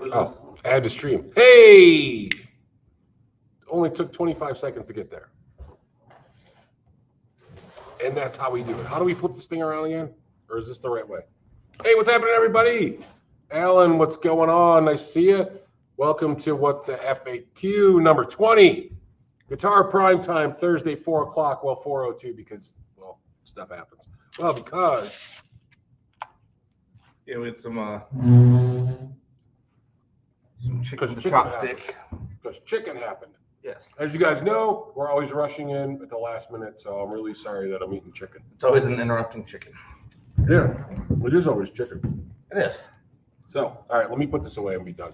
Oh, add to stream. Hey! Only took 25 seconds to get there. And that's how we do it. How do we flip this thing around again? Or is this the right way? Hey, what's happening, everybody? Alan, what's going on? Nice to see you. Welcome to what the F.A.Q. number 20. Guitar Prime Time, Thursday, 4 o'clock. Well, 4:02 because, well, stuff happens. Well, because... Yeah, we had some chicken chopstick. Because chicken happened. Yes. As you guys know, we're always rushing in at the last minute, so I'm really sorry that I'm eating chicken. It's always an interrupting chicken. Yeah, it is always chicken. It is. So, all right, let me put this away and be done.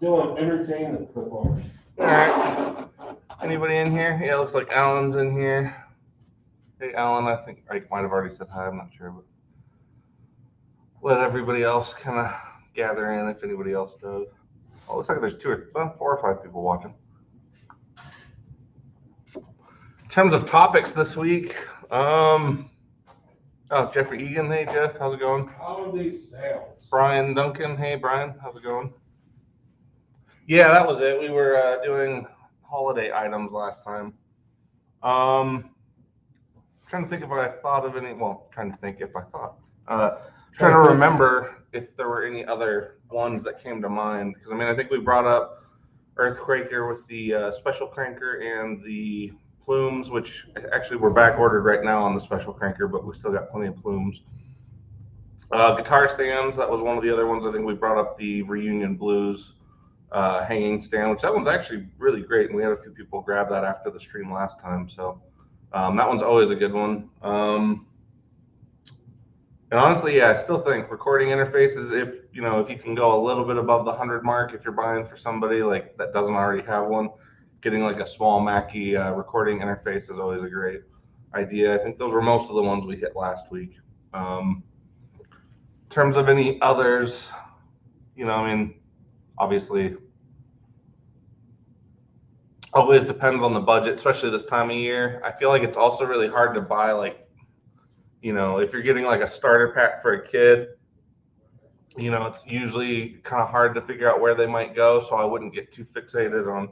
Dylan, entertain the performers. All right. Anybody in here? Yeah, it looks like Alan's in here. Hey, Alan, I think I might have already said hi. I'm not sure, but let everybody else kind of gather in if anybody else does. Oh, looks like there's 4 or 5 people watching. In terms of topics this week, oh, Jeffrey Egan. Hey, Jeff, how's it going? Holiday sales. Brian Duncan. Hey, Brian, how's it going? Yeah, that was it. We were doing holiday items last time. Trying to think if I thought of any. Well, trying to think if I thought. Trying to remember if there were any other ones that came to mind. Because I mean, I think we brought up Earthquaker with the special cranker and the plumes, which actually we're back ordered right now on the special cranker, but we still got plenty of plumes. Guitar stands. That was one of the other ones. I think we brought up the Reunion Blues hanging stand, which that one's actually really great, and we had a few people grab that after the stream last time. So that one's always a good one. And honestly, yeah, I still think recording interfaces, if you can go a little bit above the 100 mark, if you're buying for somebody like that doesn't already have one, getting like a small Mackie recording interface is always a great idea. I think those were most of the ones we hit last week. In terms of any others, I mean, obviously, always depends on the budget, especially this time of year. I feel like it's also really hard to buy, like, if you're getting like a starter pack for a kid, it's usually kind of hard to figure out where they might go. So I wouldn't get too fixated on,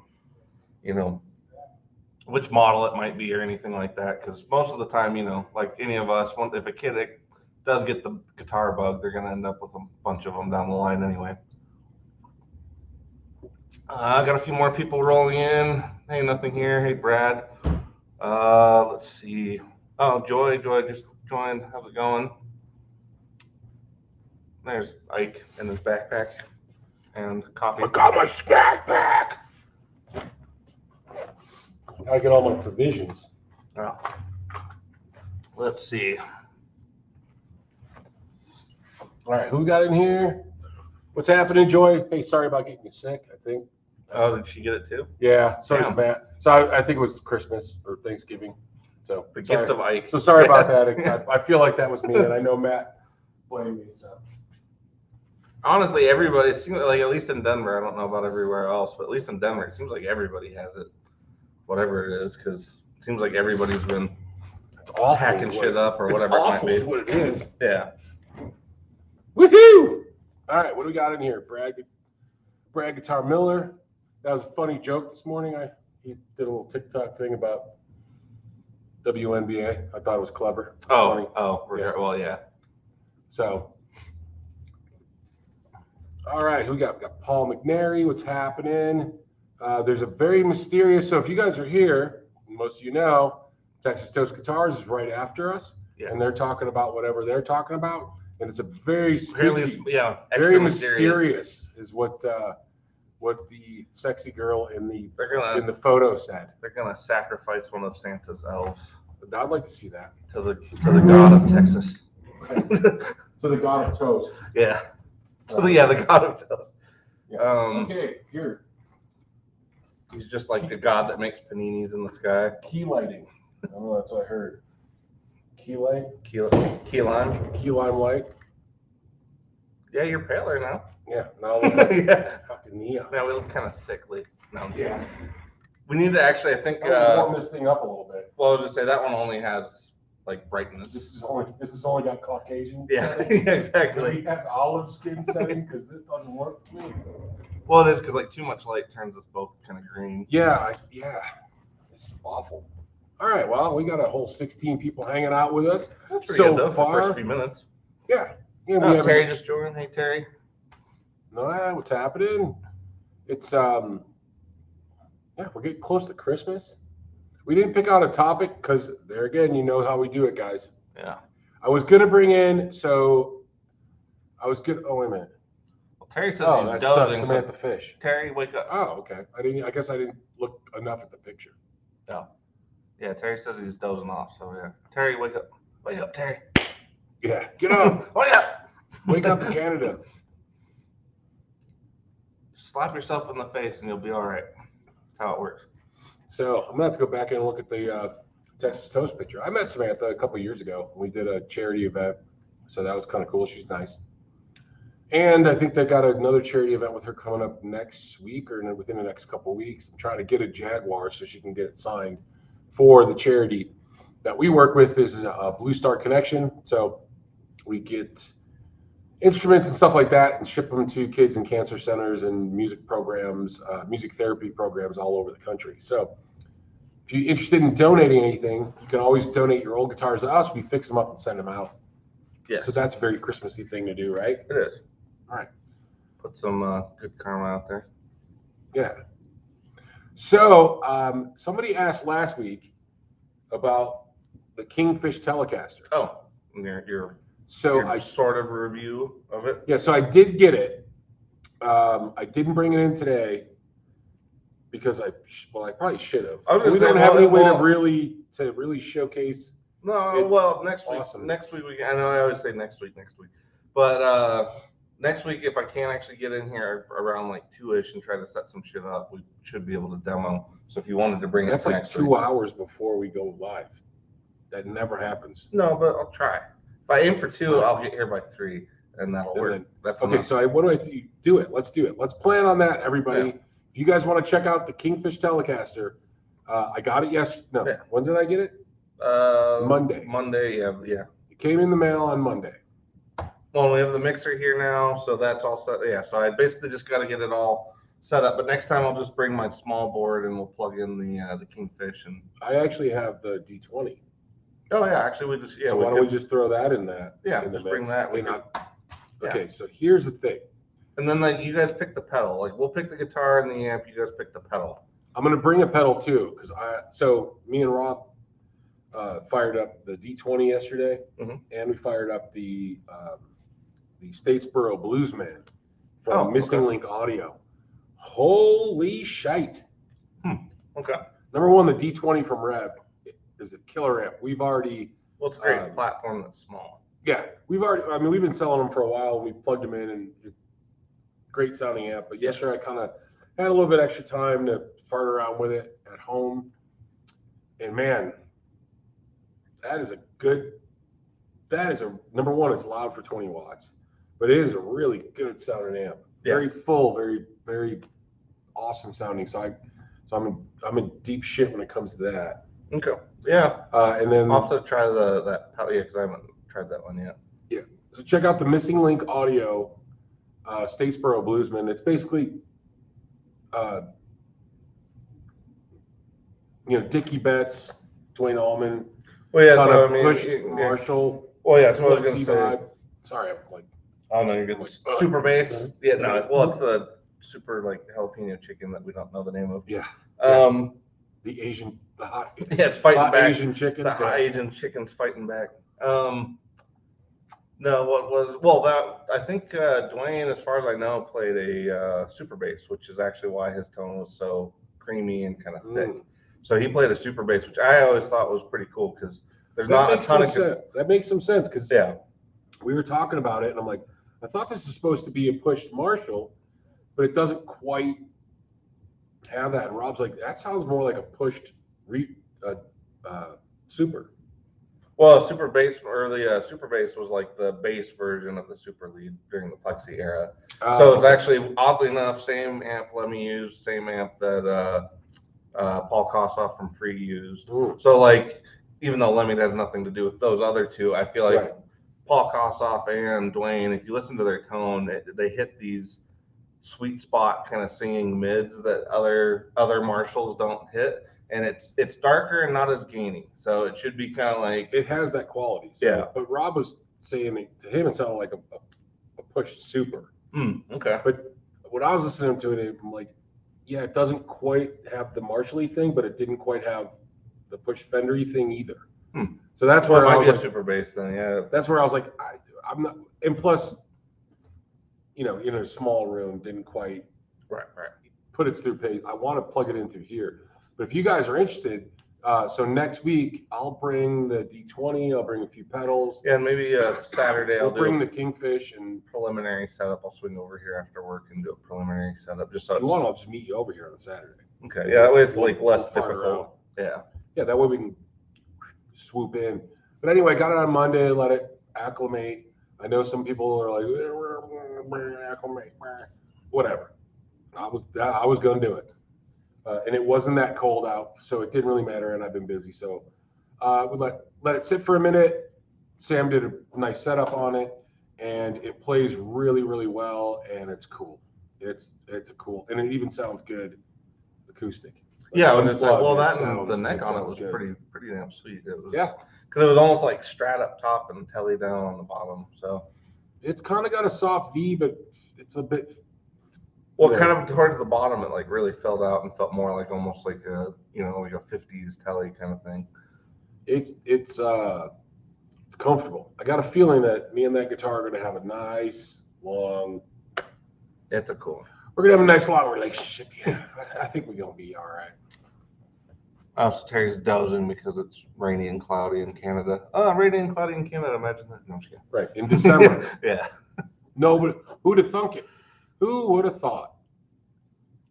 which model it might be or anything like that. Because most of the time, like any of us, if a kid does get the guitar bug, they're going to end up with a bunch of them down the line anyway. I got a few more people rolling in. Hey, nothing here. Hey, Brad. Let's see. Oh, Joy just joined. How's it going? There's Ike and his backpack and coffee. I got my stack back. I get all my provisions. Oh. Let's see. All right, who we got in here? What's happening, Joy? Hey, sorry about getting you sick, I think. Oh, did she get it too? Yeah, sorry, Matt. So I think it was Christmas or Thanksgiving. So the gift of Ike. So sorry about that. I feel like that was me, and I know Matt blamed me. So honestly, everybody, it seems like, at least in Denver, I don't know about everywhere else, but at least in Denver, it seems like everybody has it, whatever it is, because it seems like everybody's been hacking shit up or whatever it might be. It's what it is. Yeah. Woohoo! All right, what do we got in here? Brad Guitar Miller. That was a funny joke this morning. He did a little TikTok thing about WNBA. I thought it was clever. Funny. Yeah. Well, yeah. So, all right, who we got? We got Paul McNary. What's happening? There's a very mysterious. So if you guys are here, most of you know, Texas Toast Guitars is right after us, and they're talking about whatever they're talking about, and it's a very spooky, very mysterious is what the sexy girl in the photo said. They're gonna sacrifice one of Santa's elves. I'd like to see that to the god of Texas. To the god of toast. Yeah. The god of toast. Yes. Okay, here. He's just like the god that makes paninis in the sky. Key lighting. I don't know, that's what I heard. Key light? Key lime? Key lime light. Yeah, you're paler now. Yeah, now look like fucking neon. Now we look kind of sickly. No, yeah. We need to actually, I think, warm this thing up a little bit. Well, I was just say that one only has like brightness. This is only got Caucasian. Yeah, setting. exactly. We have olive skin setting because this doesn't work for me. Well, it is because like too much light turns us both kind of green. Yeah, it's awful. All right, well, we got a whole 16 people hanging out with us. That's pretty good though for the first few minutes. Yeah. Oh, Terry just joined. Hey, Terry. No, what's happening? It's we're getting close to Christmas. We didn't pick out a topic because there again, you know how we do it, guys. Yeah. I was gonna bring in, Oh, wait a minute. Well, Terry says he's dozing. Samantha Fish. Terry, wake up. Oh, okay. I guess I didn't look enough at the picture. No. Yeah, Terry says he's dozing off. So yeah, Terry, wake up. Wake up, Terry. Yeah, get up. Wake up. Wake up to Canada. Slap yourself in the face and you'll be all right. That's how it works. So I'm gonna have to go back and look at the Texas Toast picture. I met Samantha a couple years ago. We did a charity event, so that was kind of cool. She's nice. And I think they got another charity event with her coming up next week or within the next couple of weeks. I'm trying to get a Jaguar so she can get it signed for the charity that we work with. This is a Blue Star Connection. So we get instruments and stuff like that and ship them to kids in cancer centers and music programs, music therapy programs all over the country. So if you're interested in donating anything, you can always donate your old guitars to us. We fix them up and send them out. Yeah. So that's a very Christmassy thing to do, right? It is. All right. Put some good karma out there. Yeah. So somebody asked last week about the Kingfish Telecaster. Oh, your So sort of review of it. Yeah, so I did get it. I didn't bring it in today because I probably should have. We don't have any way to really showcase. No, well, next week. Awesome. Next week I know I always say next week, but next week if I can't actually get in here around like 2ish and try to set some shit up, we should be able to demo. So if you wanted to bring it, that's like next 2 week. hours before we go live. That never happens. No, but I'll try. If I aim for 2, I'll get here by 3, and that'll work. That's okay. enough. So what do I think? Do it. Let's do it. Let's plan on that, everybody. Yeah. If you guys want to check out the Kingfish Telecaster, I got it yesterday. No, Yeah. When did I get it? Monday. Monday, yeah. It came in the mail on Monday. Well, we have the mixer here now, so that's all set. Yeah, so I basically just got to get it all set up. But next time I'll just bring my small board and we'll plug in the Kingfish. And I actually have the D20. oh yeah, actually we just So why don't we just throw that in that? Yeah, in the just mix? bring that. Okay, so here's the thing. And then like you guys pick the pedal. Like we'll pick the guitar and the amp. You guys pick the pedal. I'm gonna bring a pedal too, because so me and Rob fired up the D20 yesterday, and we fired up the Statesboro Bluesman from Missing Link Audio. Holy shite! Okay. Number one, the D20 from Rev is a killer amp. We've already Well, it's a great platform that's small. Yeah, we've been selling them for a while. We plugged them in, and great sounding amp. But yesterday I kind of had a little bit extra time to fart around with it at home, and man, that is number one. It's loud for 20 watts, but it is a really good sounding amp. Very full, very very awesome sounding. So I'm in deep shit when it comes to that. Okay. Yeah. And then I'll have to try that pedal because I haven't tried that one yet. Yeah. So check out the Missing Link Audio Statesboro Bluesman. It's basically Dickie Betts, Dwayne Allman. Well, yeah, kind so of I mean, pushed Marshall. Well, yeah, that's what I was gonna say. Vibe. Sorry, I'm like. Oh no, you're good. Super bass. Yeah, no. Well, it's the super like jalapeno chicken that we don't know the name of. Yeah. The Asian, the hot. Yeah, it's fighting hot back. Asian chicken. The hot Asian chicken's fighting back. No, what was that? I think Dwayne, as far as I know, played a super bass, which is actually why his tone was so creamy and kind of thick. So he played a super bass, which I always thought was pretty cool because there's not a ton of. That makes some sense because we were talking about it, and I'm like, I thought this was supposed to be a pushed Marshall, but it doesn't quite have that. And Rob's like, that sounds more like a pushed super. Well, super bass or the super bass was like the bass version of the super lead during the Plexi era. So it's actually oddly enough same amp Lemmy used, same amp that Paul Kossoff from Free used. So like even though Lemmy has nothing to do with those other two, I feel like Paul Kossoff and Dwayne, if you listen to their tone, they hit these sweet spot kind of singing mids that other marshals don't hit, and it's darker and not as gainy, so it should be kind of like it has that quality. So, yeah. But Rob was saying to him it sounded like a push super. Okay. But when I was listening to it, I'm like, yeah, it doesn't quite have the Marshall-y thing, but it didn't quite have the push Fender-y thing either. So that's where I was like, super bass then, yeah. That's where I was like, I'm not, and plus, you know, in a small room, didn't quite put it through pace. I want to plug it in through here. But if you guys are interested, so next week I'll bring the D20, I'll bring a few pedals. Yeah, and maybe Saturday I'll bring the Kingfish and preliminary setup. I'll swing over here after work and do a preliminary setup. Just so if you want, I'll just meet you over here on Saturday. Okay, yeah, that way it's like less difficult. Yeah. Yeah, that way we can swoop in. But anyway, got it on Monday, let it acclimate. I know some people are like, acclimate, whatever. I was going to do it. And it wasn't that cold out, so it didn't really matter, and I've been busy. So we let it sit for a minute. Sam did a nice setup on it, and it plays really, really well, and it's cool. It's a cool, and it even sounds good acoustic. Yeah, and it's like, well, that and the neck on it was good. pretty damn sweet. It was, yeah, because it was almost like Strat up top and Telly down on the bottom. So it's kind of got a soft V, but it's a bit. Well, kind of towards the bottom, it like really filled out and felt more like almost like a, you know, like a 50s Telly kind of thing. It's comfortable. I got a feeling that me and that guitar are going to have a nice long. It's a cool. We're going to have a nice long relationship. Yeah, I think we're going to be all right. Oh, so Terry's dozing because it's rainy and cloudy in Canada. Oh, rainy and cloudy in Canada. Imagine that. No, I'm just kidding. Right, in December. Yeah. No, but who'd have thunk it? Who would have thought?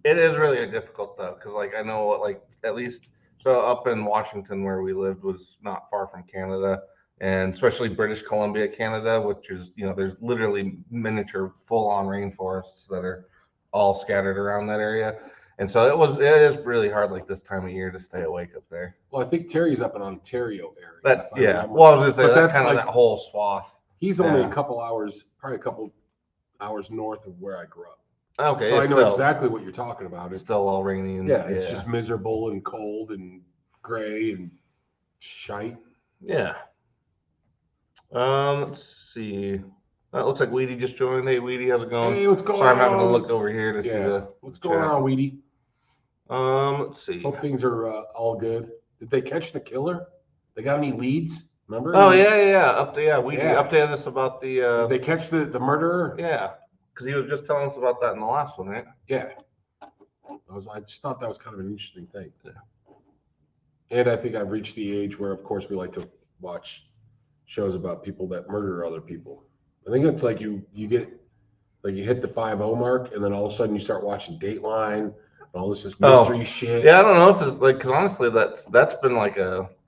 It is really difficult though, because like I know, like at least so up in Washington where we lived was not far from Canada, and especially British Columbia, Canada, which is, you know, there's literally miniature full-on rainforests that are all scattered around that area, and so it is really hard like this time of year to stay awake up there. Well, I think Terry's up in Ontario area. That yeah. Well, I was gonna say that's kind of like, that whole swath. He's only a couple hours, probably a couple hours north of where I grew up. Okay, so I know exactly what you're talking about. It's still all rainy and it's just miserable and cold and gray and shite. Yeah. Let's see. It looks like Weedy just joined. Hey, Weedy, how's it going? Hey, what's going on? I'm having to look over here to see the. What's going on, Weedy? Let's see. Hope things are all good. Did they catch the killer? They got any leads? Remember? Oh yeah. Weedy updated us about the. Did they catch the murderer? Yeah. Because he was just telling us about that in the last one, right? Yeah. I just thought that was kind of an interesting thing. Yeah. And I think I've reached the age where, of course, we like to watch shows about people that murder other people. I think it's like you get, like you hit the 5-0 mark, and then all of a sudden you start watching Dateline and all this mystery shit. Yeah, I don't know if it's like, because honestly, that's been like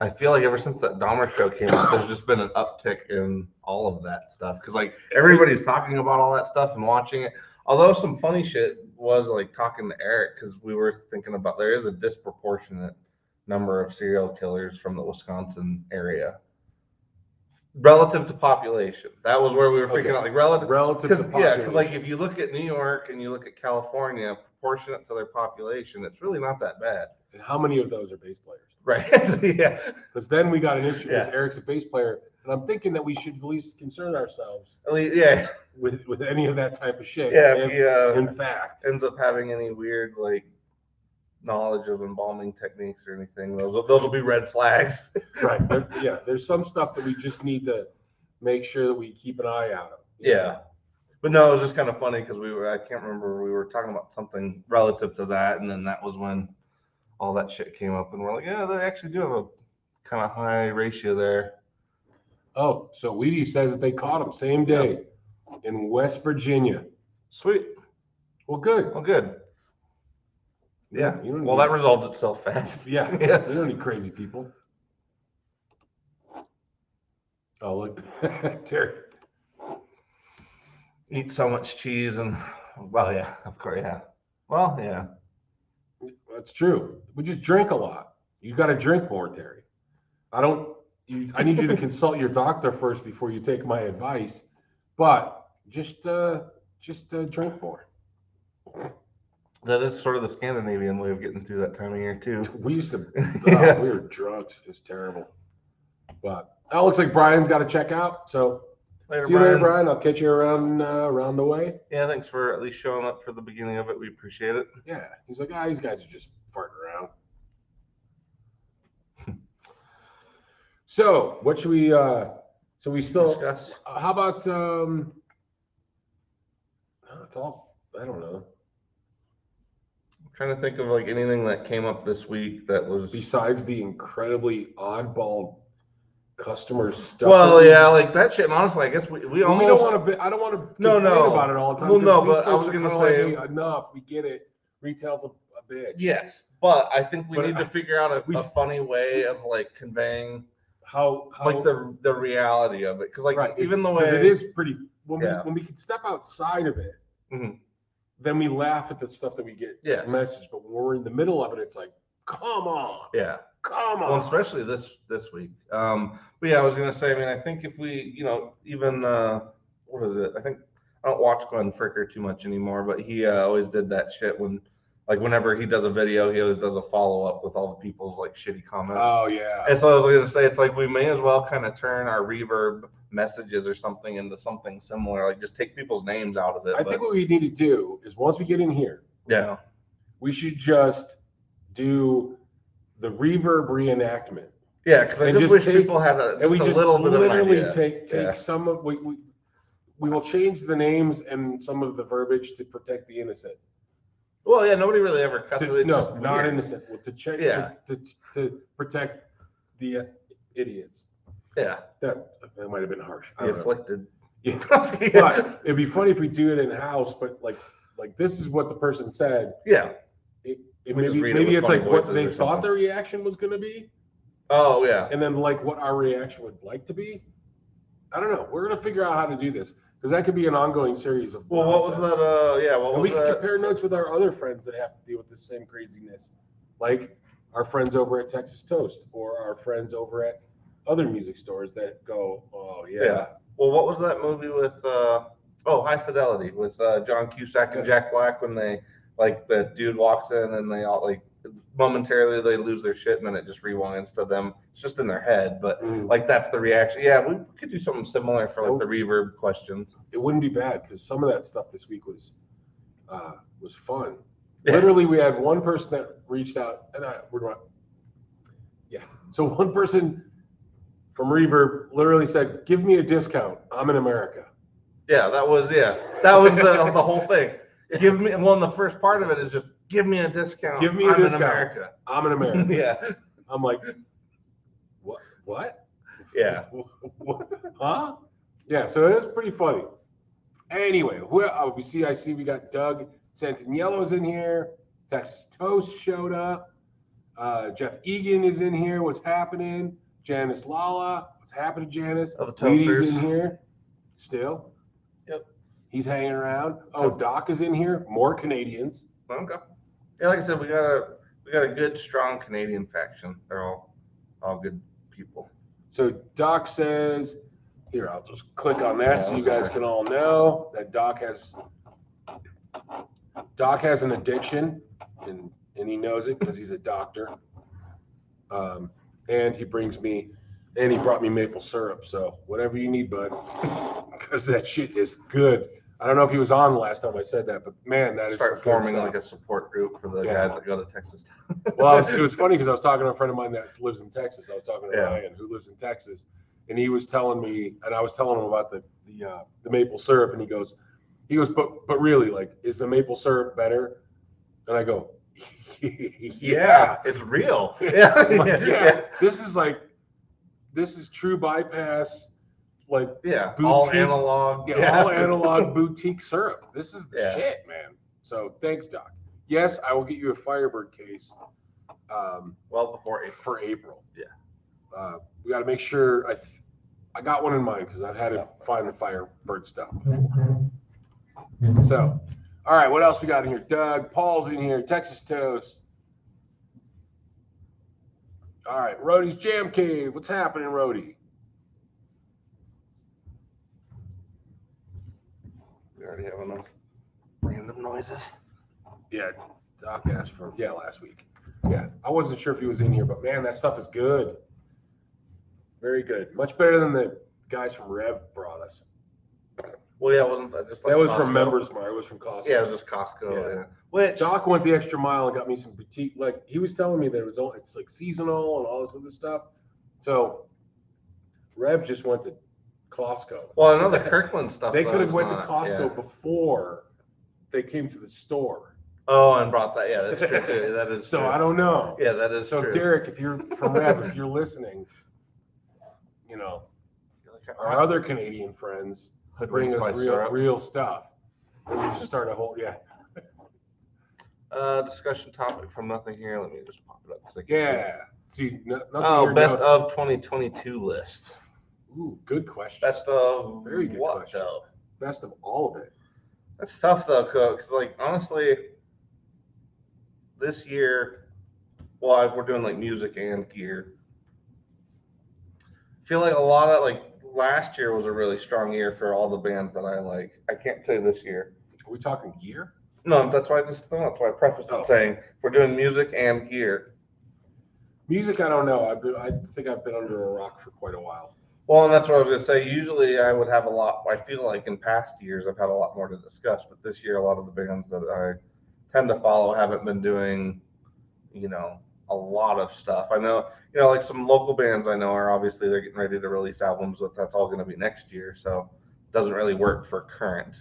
I feel like ever since that Dahmer show came out, there's just been an uptick in all of that stuff. Because like everybody's talking about all that stuff and watching it. Although some funny shit was like talking to Eric, because we were thinking about there is a disproportionate number of serial killers from the Wisconsin area relative to population. That was where we were figuring out, like relative to population. Yeah, because like if you look at New York and you look at California, proportionate to their population, it's really not that bad. And how many of those are bass players? Right. Yeah. Because then we got an issue because Eric's a bass player, and I'm thinking that we should at least concern ourselves. At least, with any of that type of shit. Yeah. If he, in fact, ends up having any weird like knowledge of embalming techniques or anything, those will be red flags. Right. There's some stuff that we just need to make sure that we keep an eye out of. Yeah. But no, it was just kind of funny because I can't remember, we were talking about something relative to that, and then that was when all that shit came up, and we're like, yeah, they actually do have a kind of high ratio there. Oh, so Weedy says that they caught him same day in West Virginia. Sweet. Well, good. Yeah. Well, that resolved itself fast. Yeah. You don't need crazy people. Oh, look. Terry. Eat so much cheese and, well, yeah, of course, yeah. Well, yeah. That's true. We just drink a lot. You got to drink more, Terry. I need you to consult your doctor first before you take my advice, but just drink more. That is sort of the Scandinavian way of getting through that time of year too. We used to, Yeah. we were drunks. It was terrible. But that looks like Brian's got to check out. So Later, see you Brian. later, Brian. I'll catch you around the way. Yeah, thanks for at least showing up for the beginning of it. We appreciate it. Yeah, he's like, these guys are just farting around. So what should we? So we still discuss? How about That's all. I don't know. I'm trying to think of like anything that came up this week that was Besides the incredibly oddball customer stuff. Well, yeah, like that shit. Honestly, I guess we almost. We don't want to. I don't want to complain about it all the time. Well, no, These but I folks was are gonna kinda say like, hey, enough. We get it. Retail's a bitch. Yes, but I think we But need to figure out a funny way of like conveying how like the reality of it, because like right, even the way it is pretty. When Yeah. we can step outside of it, Mhm. then we laugh at the stuff that we get Yeah. message. But when we're in the middle of it, it's like, come on, Yeah. come on. Well, especially this week. But yeah, I was gonna say. I mean, I think if we, even what is it? I think I don't watch Glenn Fricker too much anymore, but he always did that shit when, like, whenever he does a video, he always does a follow up with all the people's like shitty comments. Oh yeah. And so I was gonna say, it's like we may as well kind of turn our reverb messages or something into something similar. Like just take people's names out of it. I think what we need to do is once we get in here, Yeah. we should just do the reverb reenactment. Yeah, because I just wish people had a little bit of an idea. take some of we will change the names and some of the verbiage to protect the innocent. Well, yeah, nobody really ever cusses it. No, not innocent. Well, to protect the idiots. Yeah. That might have been harsh. The afflicted. Yeah. But it'd be funny if we do it in house, but like this is what the person said. Yeah. Maybe it's like what they thought their reaction was going to be. Oh yeah. And then like what our reaction would like to be. I don't know. We're going to figure out how to do this because that could be an ongoing series of. Well, nonsense. what was that? Yeah. What and was we can compare notes with our other friends that have to deal with the same craziness, like our friends over at Texas Toast or our friends over at other music stores that go, oh yeah. Yeah. Well, what was that movie with? High Fidelity with John Cusack and Jack Black when they like the dude walks in and they all like momentarily they lose their shit and then it just rewinds to them. It's just in their head, but like that's the reaction. Yeah, we could do something similar for like the reverb questions. It wouldn't be bad because some of that stuff this week was fun. Yeah. Literally, we had one person that reached out, and so one person from Reverb literally said, "Give me a discount. I'm in America." Yeah, that was the whole thing. Give me the first part of it is just give me a discount. Give me a discount. In America. I'm in America. Yeah. I'm like, what? Yeah. Huh? Yeah. So it was pretty funny. Anyway, I see we got Doug Santaniello's in here. Texas Toast showed up. Jeff Egan is in here. What's happening? Janice Lala. What's happening, Janice? Leedy's in here. Still. Yep. He's hanging around. Oh, Doc is in here. More Canadians. Okay. Yeah, like I said, we got a good, strong Canadian faction. They're all good people. So Doc says, here, I'll just click on that so you guys can all know that Doc has an addiction, and he knows it because he's a doctor. And he brought me maple syrup. So whatever you need, bud, because that shit is good. I don't know if he was on the last time I said that, but man, that is start forming like a support group for the guys that go to Texas. Well, it was funny because I was talking to a friend of mine that lives in Texas. I was talking to Ryan, who lives in Texas, and he was telling me, and I was telling him about the maple syrup, and he goes, but really, like, is the maple syrup better? And I go, yeah, it's real. Yeah. This is true bypass. Like boutique, all analog, all analog boutique syrup. This is the shit, man. So thanks, Doc. Yes, I will get you a Firebird case. Well before April. For April. Yeah. We got to make sure I got one in mind because I've had to find the Firebird stuff. So, all right, what else we got in here? Doug, Paul's in here. Texas Toast. All right, Rhodey's Jam Cave. What's happening, Rhodey? We already have enough random noises. Yeah, Doc asked for last week. Yeah, I wasn't sure if he was in here, but man, that stuff is good. Very good. Much better than the guys from Rev brought us. Well, yeah, wasn't that just like that was Costco? From Members Mark. It was from Costco. Yeah, it was just Costco. Yeah. Which Doc went the extra mile and got me some boutique. Like he was telling me that it's like seasonal and all this other stuff. So Rev just went to Costco. Well, I know the Kirkland stuff. They could have went to Costco before they came to the store. Oh, and brought that. Yeah, that's true. That is. So true. I don't know. Yeah, that is so true. Derek, if you're from Rev, if you're listening, our other Canadian friends bring us real stuff. And we just start a whole discussion topic from nothing here. Let me just pop it up. See, nothing best of 2022 list. Ooh, good question. Best of very good what question. Though? Best of all of it. That's tough though, because like honestly, this year, well, we're doing like music and gear. I feel like a lot of like last year was a really strong year for all the bands that I like. I can't say this year. Are we talking gear? No, that's why I prefaced it saying we're doing music and gear. Music, I don't know. I think I've been under a rock for quite a while. Well, and that's what I was going to say. Usually I would have a lot. I feel like in past years I've had a lot more to discuss, but this year a lot of the bands that I tend to follow haven't been doing, a lot of stuff. I know, like some local bands I know are obviously they're getting ready to release albums, but that's all going to be next year, so it doesn't really work for current.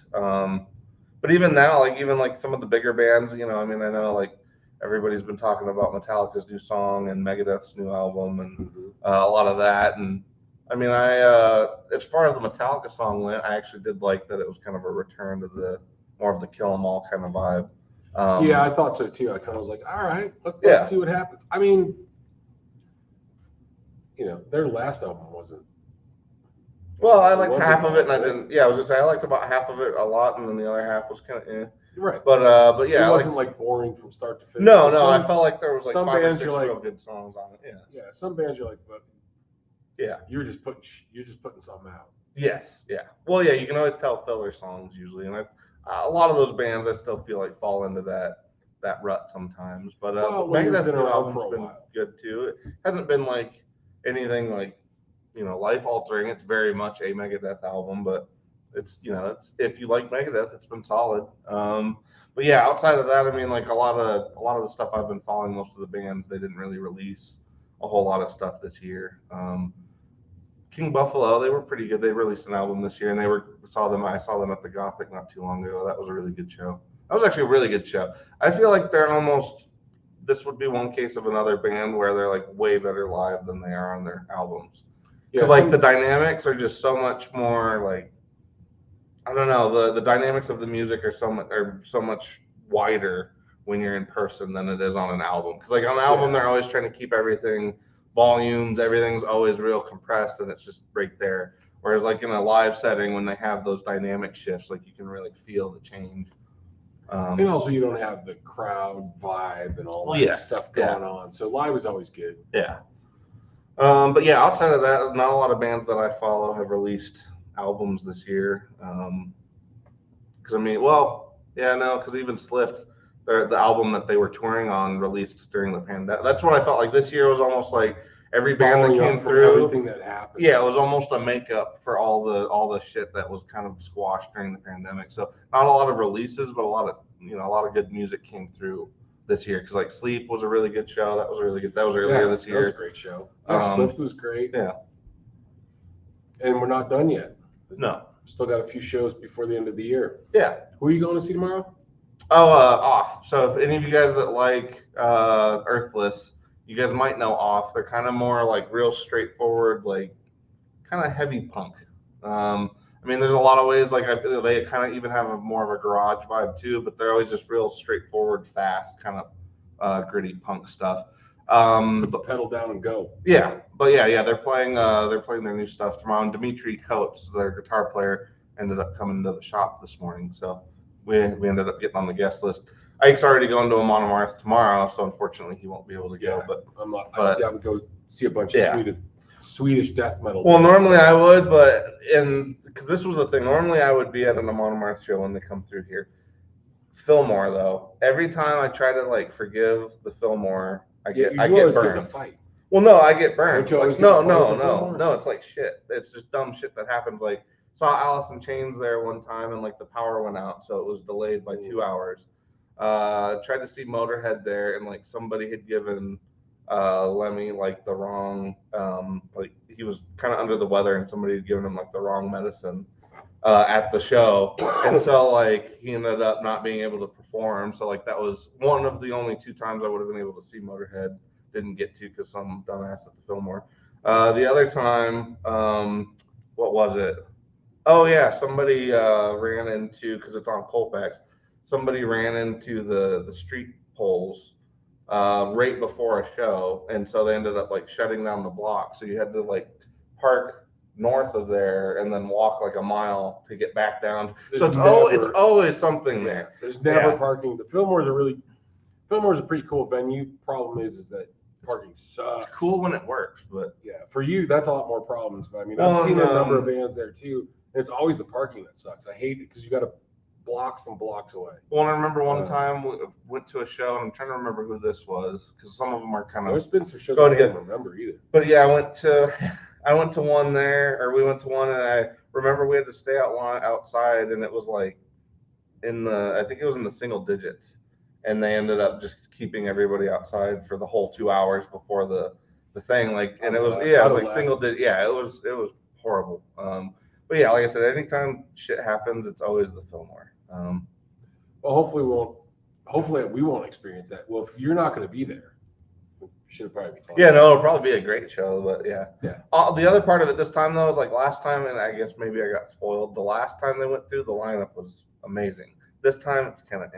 But even now, like some of the bigger bands, I know like everybody's been talking about Metallica's new song and Megadeth's new album and a lot of that. And as far as the Metallica song went, I actually did like that it was kind of a return to the more of the Kill 'Em All kind of vibe. I thought so too. I kind of was like, all right, let's see what happens. Their last album wasn't. Well, I liked half of it, and I didn't. Yeah, I was just saying I liked about half of it a lot, and then the other half was kind of right. But yeah, it wasn't like boring from start to finish. No, I felt like there was like some 5 bands or 6 like, real good songs on it. Yeah, some bands you're like, but yeah, you're just putting something out. Yes, yeah. Well, yeah, you can always tell filler songs usually, and a lot of those bands I still feel like fall into that rut sometimes. But Megadeth's new album's been good too. It hasn't been like anything like life altering. It's very much a Megadeth album, but it's if you like Megadeth, it's been solid. But yeah, outside of that, like a lot of the stuff I've been following, most of the bands, they didn't really release a whole lot of stuff this year. King Buffalo, they were pretty good. They released an album this year, and I saw them at the Gothic not too long ago. That was a really good show. That was actually a really good show. I feel like this would be one case of another band where they're like way better live than they are on their albums. Because the dynamics are just so much more like, I don't know, the dynamics of the music are so much wider when you're in person than it is on an album. Because like on an album, they're always trying to keep everything volumes, everything's always real compressed, and it's just right there. Whereas like in a live setting, when they have those dynamic shifts, like you can really feel the change. And also you don't have the crowd vibe and all that stuff going on. So live is always good. Yeah. But yeah, outside of that, not a lot of bands that I follow have released albums this year. Because even Slift, the album that they were touring on released during the pandemic. That's what I felt like this year was almost like every band that came through, everything that happened. Yeah, it was almost a makeup for all the shit that was kind of squashed during the pandemic. So not a lot of releases, but a lot of good music came through this year. Because like Sleep was a really good show. That was really good. That was earlier this year. That was a great show. Swift was great. Yeah. And we're not done yet. No. Still got a few shows before the end of the year. Yeah. Who are you going to see tomorrow? Oh, Off. So if any of you guys that like Earthless, you guys might know Off. They're kind of more like real straightforward, like kind of heavy punk. There's a lot of ways, like I feel they kind of even have more of a garage vibe too, but they're always just real straightforward, fast, kind of gritty punk stuff. Put the pedal down and go. Yeah, but yeah, they're playing their new stuff tomorrow. And Dimitri Coates, their guitar player, ended up coming to the shop this morning, so we ended up getting on the guest list. Ike's already going to a Monomarth tomorrow, so unfortunately he won't be able to go. But I would go see a bunch of Swedish death metal. Well, normally I would, but because this was the thing, normally I would be at an Amon Amarth show when they come through here. Fillmore, though, every time I try to like forgive the Fillmore, I get burned. A fight. Well, no, I get burned. Like, no, it's like shit. It's just dumb shit that happens. Like, saw Alice in Chains there one time, and like the power went out, so it was delayed by 2 hours. Tried to see Motorhead there, and like somebody had given Lemmy like the wrong, like he was kind of under the weather, and somebody had given him like the wrong medicine at the show, and so like he ended up not being able to perform. So like that was one of the only 2 times I would have been able to see Motorhead. Didn't get to because some dumbass at the Fillmore. The other time, what was it? Oh yeah, somebody ran into, because it's on Colfax, somebody ran into the street poles right before a show, and so they ended up like shutting down the block. So you had to like park north of there and then walk like a mile to get back down. So it's always something there. There's never parking. The Fillmore's a pretty cool venue. Problem is that parking sucks. It's cool when it works, but yeah, for you that's a lot more problems. But I mean, I've seen a number of bands there too, and it's always the parking that sucks. I hate it because you got to blocks and blocks away. Well, I remember one time we went to a show, and I'm trying to remember who this was because some of them are kind of. There's been some shows I don't remember either. But yeah, I went to one there, or we went to one, and I remember we had to stay outside, and it was like I think it was in the single digits, and they ended up just keeping everybody outside for the whole 2 hours before the thing, like, and it was like single digit, it was horrible. But yeah, like I said, anytime shit happens, it's always the Fillmore. Well, hopefully we won't experience that. Well, if you're not going to be there, you should probably be talking. Yeah, no, it'll probably be a great show, but yeah. Yeah. The other part of it this time though is like last time, and I guess maybe I got spoiled. The last time they went through, the lineup was amazing. This time it's kind of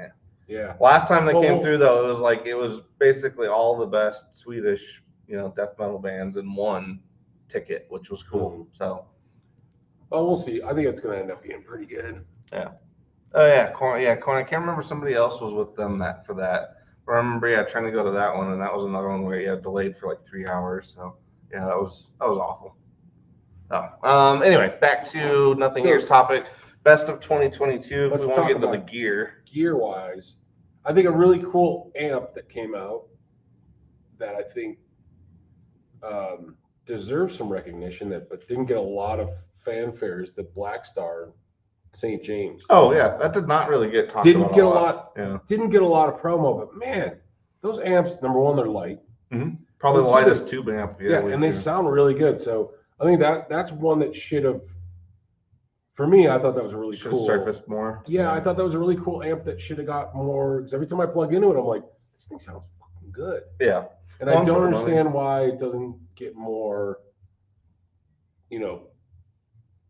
Yeah. Last time they came through though, it was basically all the best Swedish, death metal bands in one ticket, which was cool. So. Well, we'll see. I think it's going to end up being pretty good. Yeah. Oh yeah, Corn. I can't remember, somebody else was with them for that. I remember, trying to go to that one, and that was another one where delayed for like 3 hours. So yeah, that was awful. Oh. Anyway, back to Nothing Here's topic. Best of 2022. If we want to get into the gear. Gear-wise, I think a really cool amp that came out that I think deserves some recognition but didn't get a lot of fanfare is the Black Star St. James. Oh yeah, that did not really get talked about a lot. Didn't get a lot of promo, but man, those amps, number one, they're light. Mm-hmm. Probably the lightest tube amp. Yeah, and they sound really good. So I think that's one that should have. For me, I thought that was a really cool. Surfaced more. Yeah, I thought that was a really cool amp that should have got more. Because every time I plug into it, I'm like, this thing sounds fucking good. Yeah. And I don't understand why it doesn't get more,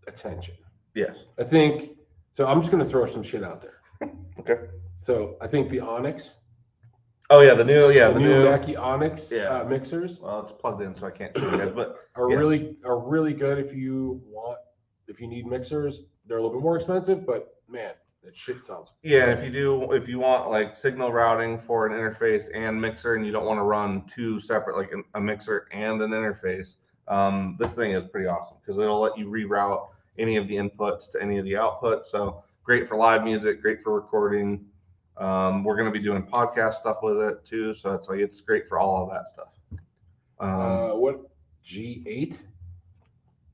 attention. Yes. I think so. I'm just going to throw some shit out there. Okay. So I think the Onyx. Oh yeah, the new Mackie Onyx mixers. Well, it's plugged in, so I can't show you guys, but are really good if you need mixers. They're a little bit more expensive, but man, that shit sounds. Yeah, if you want like signal routing for an interface and mixer, and you don't want to run two separate, like a mixer and an interface, this thing is pretty awesome because it'll let you reroute any of the inputs to any of the outputs. So great for live music, great for recording. We're going to be doing podcast stuff with it too, so it's great for all of that stuff. What G8?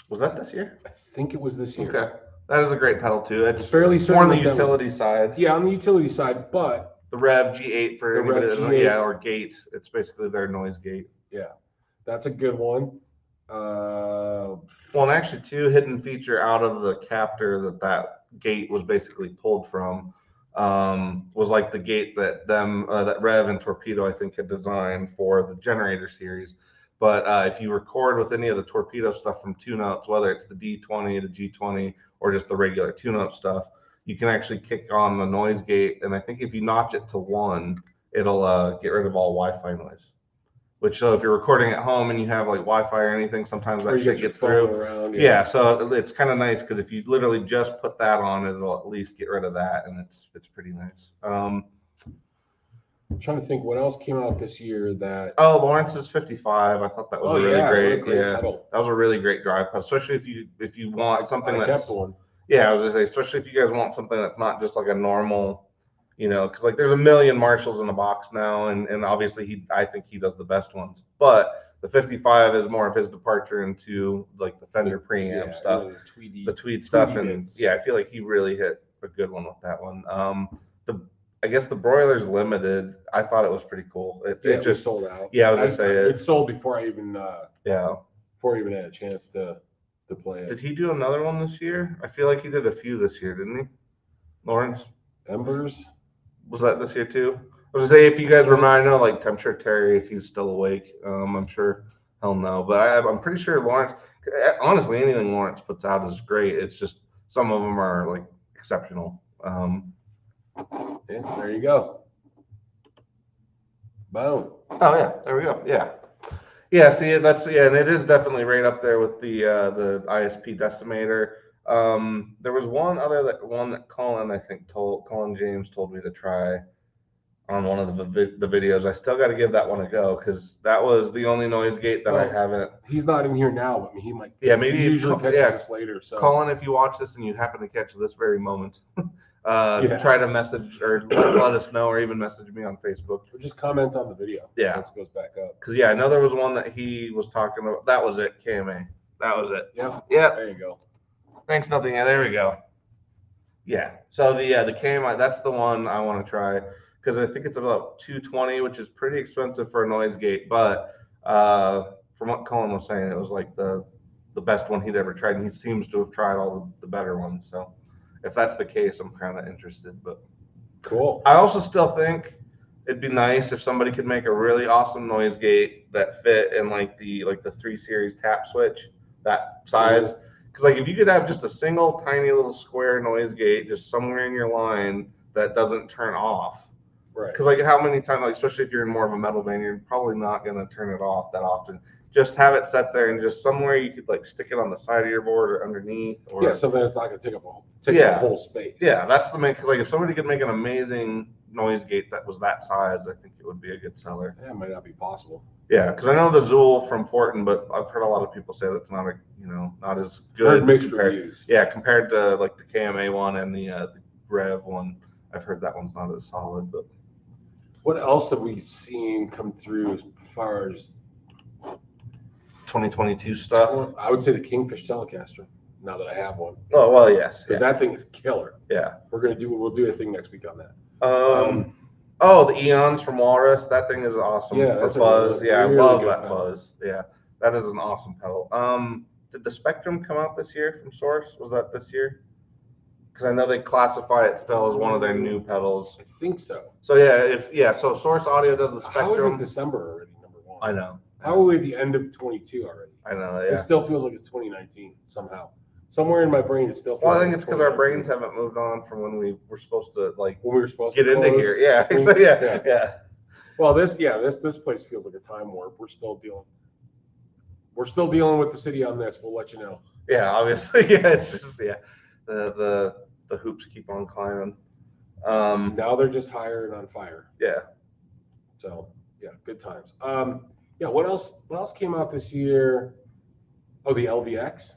Was that this year? I think it was this year. Okay, that is a great pedal too. It's fairly more on the utility side. Yeah, on the utility side, but the Rev G8 for anybody that or Gate. It's basically their noise gate. Yeah, that's a good one. Well, and actually, too, hidden feature out of the captor that gate was basically pulled from was like the gate that that Rev and Torpedo I think had designed for the Generator series. But if you record with any of the Torpedo stuff from tune-ups, whether it's the D20, the G20, or just the regular tune-up stuff, you can actually kick on the noise gate. And I think if you notch it to 1, it'll get rid of all Wi-Fi noise. Which, so if you're recording at home and you have like Wi-Fi or anything, sometimes that shit gets through. Around, yeah, so it's kind of nice because if you literally just put that on, it'll at least get rid of that, and it's pretty nice. I'm trying to think what else came out this year that. Oh, Lawrence's 55. I thought that was really yeah, great. what a great pedal. That was a really great drive pedal, especially if you want something I that's. kept one. Yeah, I was gonna say, especially if you guys want something that's not just like a normal, because like there's a million Marshalls in the box now, and obviously I think he does the best ones, but the 55 is more of his departure into like the Fender preamp stuff, the tweed stuff, and bits. Yeah, I feel like he really hit a good one with that one. I guess the Broilers Limited, I thought it was pretty cool. It just sold out. Yeah, I was gonna say it sold before I even before I even had a chance to play it. Did he do another one this year? I feel like he did a few this year, didn't he? Lawrence? Embers? Was that this year too? I was gonna say, if you guys remember, I know, like, I'm sure Terry, if he's still awake, I'm sure he'll know. But I'm pretty sure Lawrence, honestly, anything Lawrence puts out is great. It's just some of them are like exceptional. Yeah, there you go. Boom. Oh yeah, there we go. Yeah. Yeah, see, and it is definitely right up there with the ISP Decimator. There was one that Colin, I think, Colin James told me to try on one of the videos. I still got to give that one a go because that was the only noise gate that I haven't. He's not in here now, but he might. Yeah, maybe he usually catches us later. So Colin, if you watch this and you happen to catch this very moment, try to message or let us know, or even message me on Facebook. Or just comment on the video. Yeah, once it goes back up. Because I know there was one that he was talking about. That was it, KMA. That was it. Yeah. There you go. Thanks, nothing. Yeah, there we go. Yeah. So the KMI, that's the one I want to try because I think it's about $220, which is pretty expensive for a noise gate. But from what Colin was saying, it was like the best one he'd ever tried, and he seems to have tried all the better ones. So if that's the case, I'm kind of interested. But cool. I also still think it'd be nice if somebody could make a really awesome noise gate that fit in like the 3 Series tap switch, that size. Because like if you could have just a single tiny little square noise gate just somewhere in your line that doesn't turn off. Right. Because like how many times, like especially if you're in more of a metal band, you're probably not gonna turn it off that often. Just have it set there and just somewhere you could like stick it on the side of your board or underneath. Or something that's not gonna take up a whole space. Yeah, that's the main. Because like if somebody could make an amazing noise gate that was that size, I think it would be a good seller. Yeah, it might not be possible. Yeah, because I know the Zool from Fortin, but I've heard a lot of people say that's not not as good. Heard mixed reviews. Yeah, compared to like the KMA one and the Rev one, I've heard that one's not as solid. But what else have we seen come through as far as 2022 stuff? I would say the Kingfish Telecaster. Now that I have one. Oh well, yes. Because that thing is killer. Yeah. We'll do a thing next week on that. The Eons from Walrus, that thing is awesome. Yeah, for fuzz. I love that fuzz. Yeah, that is an awesome pedal. Did the Spectrum come out this year from Source? Was that this year? Because I know they classify it still as one of their new pedals. I think so. So so Source Audio does the Spectrum. How is it December already? Number one. I know. How are we at the end of 22 already? I know. Yeah. It still feels like it's 2019 somehow. Somewhere in my brain, it still feels. Well, I think it's because our brains haven't moved on from when we were supposed to get into here. Yeah. Yeah. Well, this place feels like a time warp. We're still dealing with the city on this. We'll let you know. Yeah, obviously. Yeah, it's just the hoops keep on climbing. Now they're just higher and on fire. Yeah. So good times. What else came out this year? Oh, the LVX.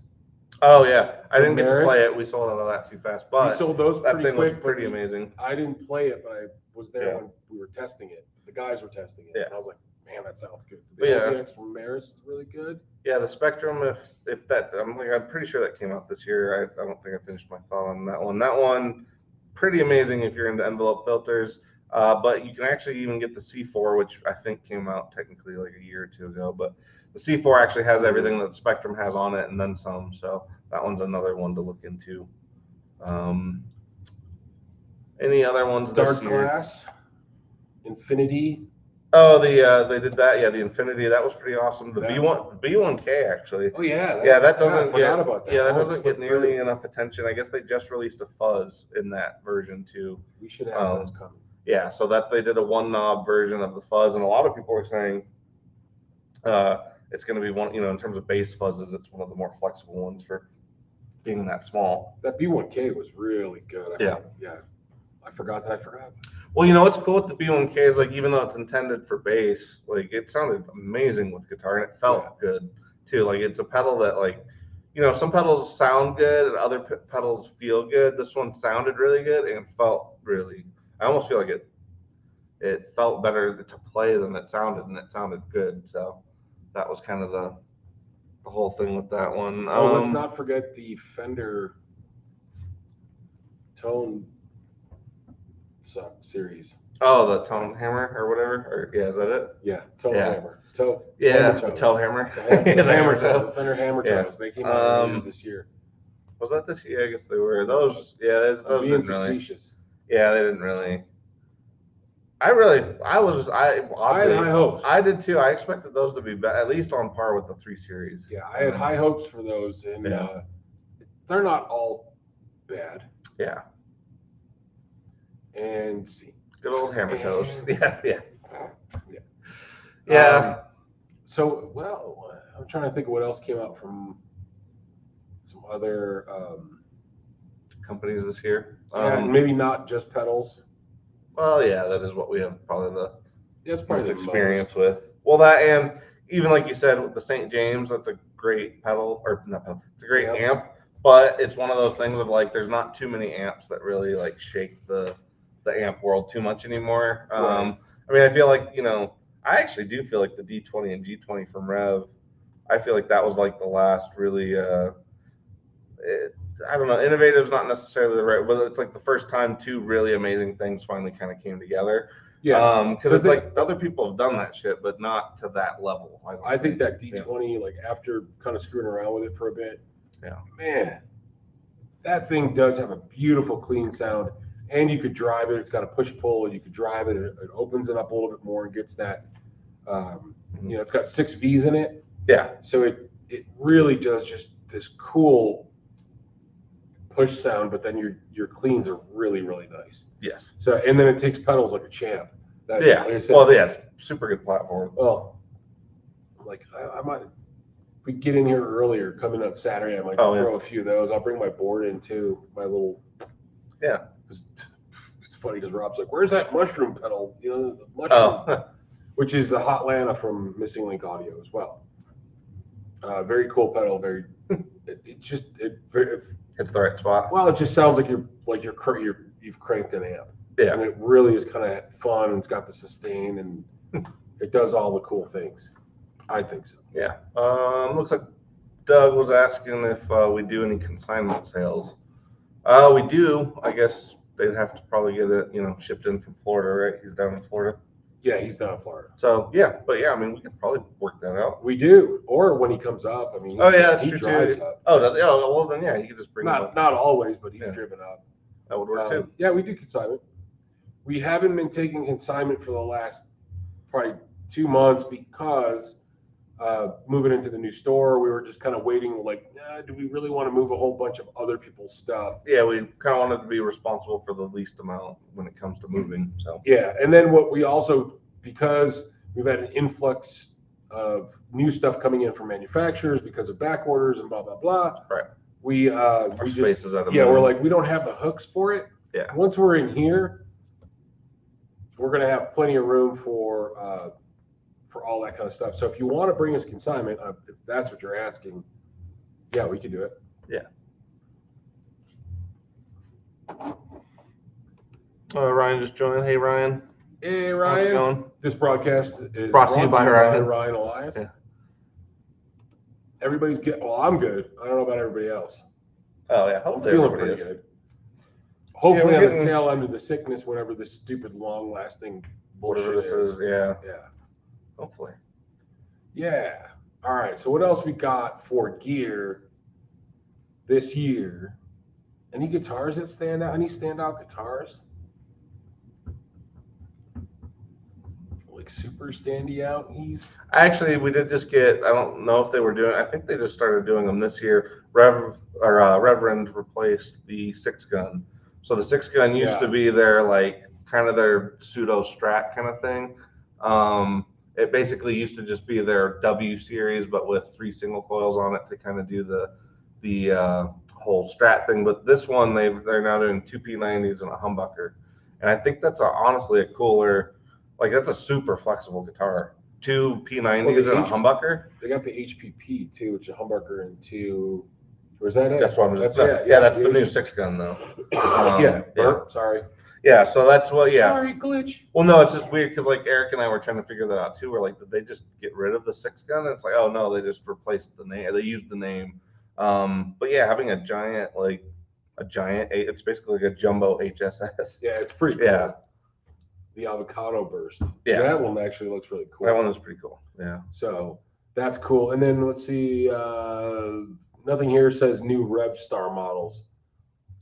Oh yeah, I didn't get to play it. We sold out of that too fast, but we sold those that thing quick, was pretty amazing. I didn't play it, but I was there when we were testing it. The guys were testing it, and I was like, "Man, that sounds good." So the LVX from Maris is really good. Yeah, the Spectrum, if that, I'm pretty sure that came out this year. I don't think I finished my thought on that one. That one, pretty amazing if you're into envelope filters. But you can actually even get the C4, which I think came out technically like a year or two ago. But the C4 actually has everything that the Spectrum has on it and then some. So that one's another one to look into. Any other ones Dark this year? Glass, Infinity. Oh, they did that. Yeah, the Infinity. That was pretty awesome. The B1K actually. Oh yeah. That doesn't forgot about that. Yeah, that doesn't get nearly enough attention. I guess they just released a fuzz in that version too. We should have those coming. Yeah, so that they did a one knob version of the fuzz, and a lot of people are saying it's going to be one. In terms of bass fuzzes, it's one of the more flexible ones for being that small. That B1K was really good. Yeah. I forgot that I forgot. Well, you know what's cool with the B1K is like even though it's intended for bass, like it sounded amazing with guitar and it felt good too. Like it's a pedal that like, you know, some pedals sound good and other pedals feel good. This one sounded really good and felt really. I almost feel like it felt better to play than it sounded, and it sounded good. So that was kind of the whole thing with that one. Oh, let's not forget the Fender Tone series. Oh, the Tone Hammer or whatever. Or yeah, is that it? Yeah, Tone Hammer. Yeah, the toe hammer. The hammer toe. The Fender hammer toes. They came out earlier this year. Was that this year? I guess they were. Those, yeah, those being didn't really. facetious. Yeah, they didn't really. I had high hopes. I did too. I expected those to be at least on par with the 3 Series. Yeah, I had high hopes for those, and they're not all bad. Yeah. And see. Good old hammer toes. Yeah. So I'm trying to think of what else came out from some other companies this year. Maybe not just pedals. Well, yeah, that is what we have probably that's probably most experience with. Well, that and even like you said with the St. James, that's a great pedal or not pedal. It's a great amp, but it's one of those things of like there's not too many amps that really like shake the amp world too much anymore. I mean, I feel like, you know, I actually do feel like the D20 and G20 from Rev, I feel like that was like the last really I don't know, innovative is not necessarily the right, but it's like the first time 2 really amazing things finally kind of came together. Yeah. Because it's like other people have done that shit, but not to that level. I think that D20, like after kind of screwing around with it for a bit, man, that thing does have a beautiful, clean sound. And you could drive it. It's got a push-pull, and you could drive it. It opens it up a little bit more and gets that, you know, it's got 6 Vs in it. Yeah. So it really does just this cool push sound, but then your cleans are really, really nice. Yes. So, and then it takes pedals like a champ. Like I said, well, yeah, it's super good platform. Well, like I might, if we get in here earlier, coming on Saturday, I might throw a few of those. I'll bring my board in too, my little. Yeah. It's funny because Rob's like, "Where's that mushroom pedal?" You know, the mushroom, which is the Hot Lana from Missing Link Audio as well. Very cool pedal. Very, it just hits the right spot. Well, it just sounds like you've cranked an amp. Yeah, and it really is kind of fun. And it's got the sustain, and it does all the cool things. I think so. Yeah. Looks like Doug was asking if we do any consignment sales. We do. I guess they'd have to probably get it, you know, shipped in from Florida, right? He's down in Florida. Yeah, he's down in Florida. So I mean, we could probably work that out. We do, or when he comes up. I mean, he drives up. Oh, does he? Oh, well then, yeah, he could just bring. Not always, but he's driven up. That would work too. Yeah, we do consignment. We haven't been taking consignment for the last probably 2 months because moving into the new store, we were just kind of waiting, like, do we really want to move a whole bunch of other people's stuff? Yeah, we kind of wanted to be responsible for the least amount when it comes to moving. So yeah, and then what we also, because we've had an influx of new stuff coming in from manufacturers because of back orders and blah blah blah. Right. We just we're like, we don't have the hooks for it. Yeah. Once we're in here, we're gonna have plenty of room for all that kind of stuff. So if you want to bring us consignment, if that's what you're asking, yeah, we can do it. Yeah. Ryan just joined. Hey, Ryan. Hey, Ryan. How's it going? This broadcast is brought to you by Ryan Elias. Yeah. Everybody's good. Well, I'm good. I don't know about everybody else. Oh yeah, I'm feeling pretty good. Hopefully, I'm the tail end of the sickness, whatever this stupid, long-lasting bullshit is. Yeah. Yeah. Hopefully. Yeah. All right. So what else we got for gear this year? Any guitars that stand out? Any standout guitars? Like super standy out ease? Actually, we did just get, I don't know if they were doing, I think they just started doing them this year. Reverend replaced the 6-gun. So the 6-gun used to be their, like, kind of their pseudo Strat kind of thing. It basically used to just be their W series, but with 3 single coils on it to kind of do the whole Strat thing. But this one, they're now doing 2 P90s and a humbucker, And I think that's honestly a cooler, like that's a super flexible guitar. 2 P90s and a humbucker. They got the HPP too, which is a humbucker and 2. Where's that at? That's what I'm just. That's the new 6-gun though. Sorry. Yeah, so that's what. Yeah. Sorry, glitch. Well, no, it's just weird because like Eric and I were trying to figure that out too. We're like, did they just get rid of the 6-gun? And it's like, oh no, they just replaced the name. They used the name. But yeah, having a giant, it's basically like a jumbo HSS. Yeah, it's pretty cool. Yeah. The avocado burst. Yeah. That one actually looks really cool. That one is pretty cool. Yeah. So that's cool. And then let's see. Nothing here says new Rev Star models.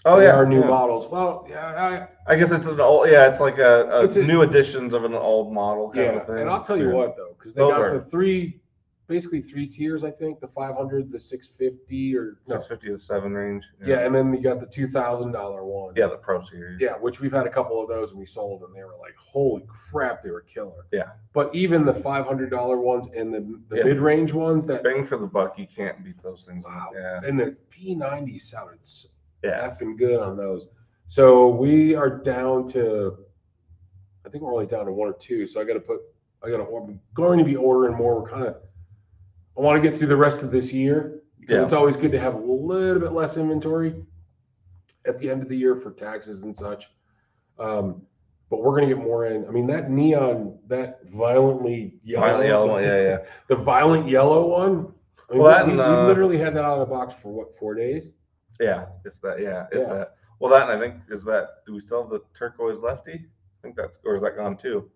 Oh, they are new models. Well, yeah, I guess it's an old. Yeah, it's like it's new editions of an old model kind of thing. And I'll tell you what though, because they got the basically 3 tiers. I think the 500, the 650, or 650 to 7 range. Yeah, and then you got the $2,000 one. Yeah, the Pro Series. Yeah, which we've had a couple of those and we sold them. They were like, holy crap, they were killer. Yeah. But even the $500 ones and the mid-range ones, that bang for the buck, you can't beat those things. Wow. Yeah. And the P90 sounded effing good on those. So we are down to, I think we're only down to 1 or 2. So I'm going to be ordering more. I want to get through the rest of this year. Yeah. It's always good to have a little bit less inventory at the end of the year for taxes and such. But we're going to get more in. I mean, that neon, that violently yellow one, yeah. The violent yellow one. I mean, we literally had that out of the box for what, 4 days? Yeah, if that. Yeah, if that. Well, that, and I think do we still have the turquoise lefty? I think or is that gone too?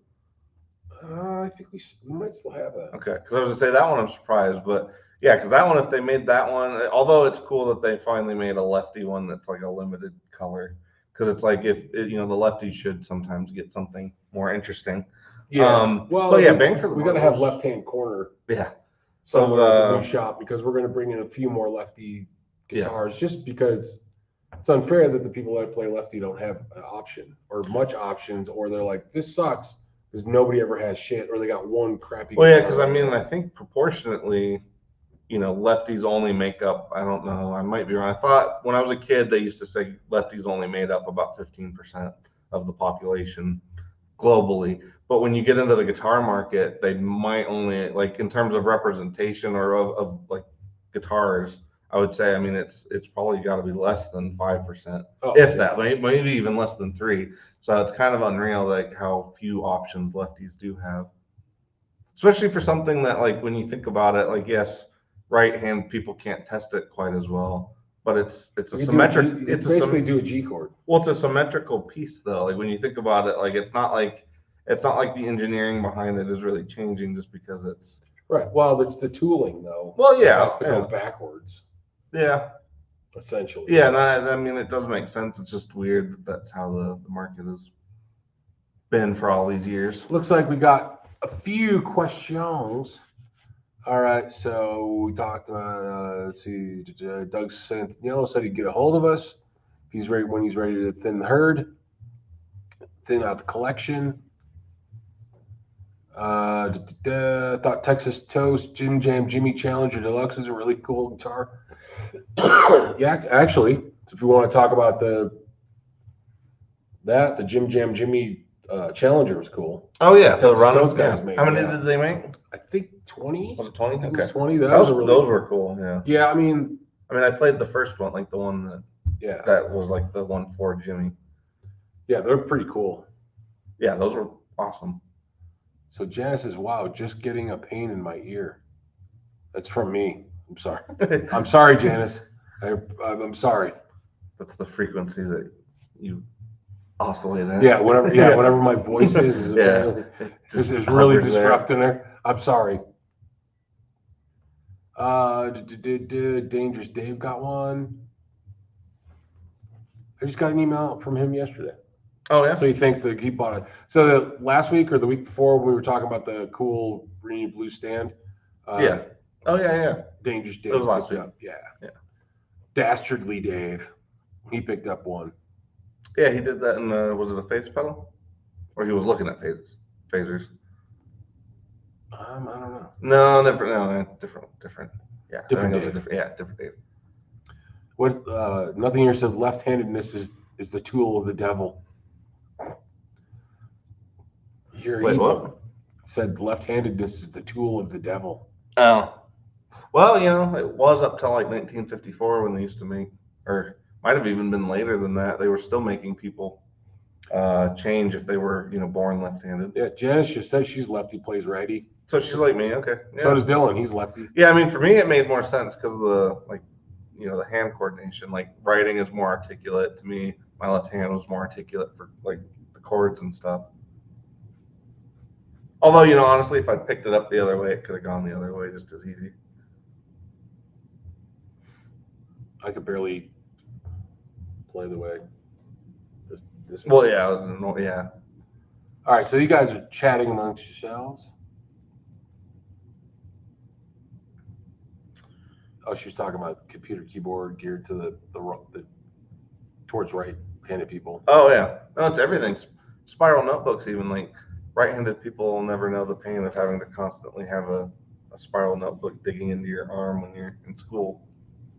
I think we might still have that. Okay, because I was gonna say that one I'm surprised, but yeah, because that one, if they made that one, although it's cool that they finally made a lefty one that's like a limited color, because it's like the lefty should sometimes get something more interesting. Yeah. Bang for the we got to have left-hand corner. Yeah. So the new shop, because we're going to bring in a few more lefty guitars, just because it's unfair that the people that play lefty don't have an option or much options, or they're like, this sucks because nobody ever has shit, or they got one crappy. Well, yeah, because I mean, I think proportionately, lefties only make up, I don't know, I might be wrong. I thought when I was a kid, they used to say lefties only made up about 15% of the population globally. But when you get into the guitar market, they might only, like in terms of representation or of like guitars, I would say, I mean, it's probably got to be less than 5%, that, maybe even less than 3%. So it's kind of unreal, like how few options lefties do have, especially for something that, like, when you think about it, like, yes, right-hand people can't test it quite as well, but it's a symmetric. It's basically do a G chord. Well, it's a symmetrical piece though. Like when you think about it, like it's not like the engineering behind it is really changing just because it's right. Well, it's the tooling though. Well, yeah, it has to go backwards. Yeah. Essentially. Yeah, and I mean it does make sense. It's just weird that that's how the market has been for all these years. Looks like we got a few questions. All right, so we talked about, let's see, Doug Santiago said he'd get a hold of us when he's ready to thin the herd, thin out the collection. Thought Texas Toast Jim Jam Jimmy Challenger Deluxe is a really cool guitar. Yeah, actually, if you want to talk about the Jim Jam Jimmy Challenger was cool. Oh yeah, those guys made. How many did they make? I think 20. Was it 20? Okay. It was 20. Those were cool. Yeah. Yeah, I mean, I played the first one, like the one that was like the one for Jimmy. Yeah, they're pretty cool. Yeah, those were awesome. So Janice says, "Wow, just getting a pain in my ear." That's from me. I'm sorry. I'm sorry, Janice. I'm sorry. That's the frequency that you oscillate at. Yeah, whatever my voice is this is really disrupting her. I'm sorry. Dangerous Dave got one. I just got an email from him yesterday. Oh yeah. So he thinks that he bought it. So the last week or the week before, we were talking about the cool green and blue stand. Yeah. Oh yeah. Dangerous Dave. It was last week. Yeah. Dastardly Dave. He picked up one. Yeah, he did that in was it a phase pedal? Or he was looking at phasers. I don't know. No, different. Yeah. Different Dave. Different Dave. What nothing here says left-handedness is the tool of the devil. You're Wait, evil. what? Said left-handedness is the tool of the devil. Oh. Well, it was up till like 1954 when they used to make, or might have even been later than that. They were still making people change if they were, born left-handed. Yeah, Janice just says she's lefty, plays righty. So she's like me, okay. Yeah. So does Dylan, he's lefty. Yeah, I mean, for me, it made more sense because of the hand coordination. Like writing is more articulate to me. My left hand was more articulate for like the chords and stuff. Although, honestly, if I picked it up the other way, it could have gone the other way just as easy. I could barely play the way this Well, yeah. All right, so you guys are chatting amongst yourselves. Oh, she was talking about computer keyboard geared to the towards right-handed people. Oh yeah, no, it's everything. Spiral notebooks, even like right-handed people will never know the pain of having to constantly have a spiral notebook digging into your arm when you're in school.